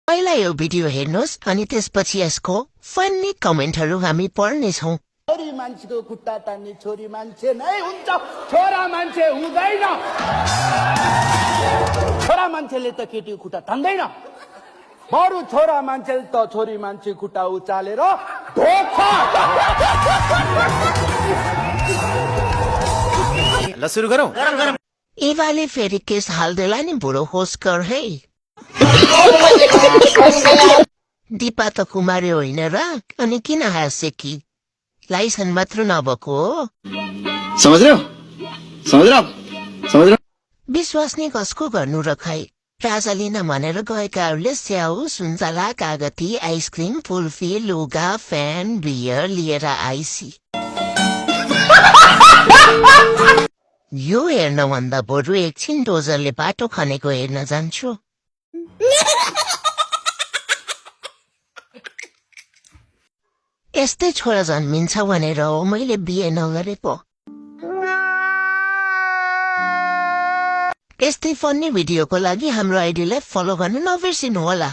पहिला यो भिडियो हेर्नुहोस् अनि त्यसपछि यसको फन्नी कमेन्टहरू हामी पढ्नेछौँ। छोरी मान्छेको खुट्टा तान्ने छोरी मान्छे नै हुन्छ, छोरा मान्छे हुँदैन। छोरा मान्छेले त केटीको खुट्टा तान्दैन, बरु छोरा मान्छेले त छोरी मान्छे खुट्टा उचालेर धोका। ल सुरु गरौँ। एवाले फेरि केस हाल्देला नि बुढो होस कर है। दिपा त कुमारी होइन र, अनि किन हाँसे कि लाइसेन्स मात्र नभएको हो। समझ रहे हो? विश्वास नै कसको गर्नु र खै। राजा लिन भनेर गएकाहरूले स्याउ, सुन्तला, कागती, आइसक्रिम, कुल्फी, लुगा, फ्यान, बियर लिएर आइसी। यो हेर्नभन्दा बरु एकछिन डोजरले बाटो खनेको हेर्न जान्छु। यस्तै छोरा जन्मिन्छ भनेर हो मैले बिहे नगरेको। यस्तै फन्नी भिडियोको लागि हाम्रो आइडीलाई फलो गर्न नबिर्सिनु होला।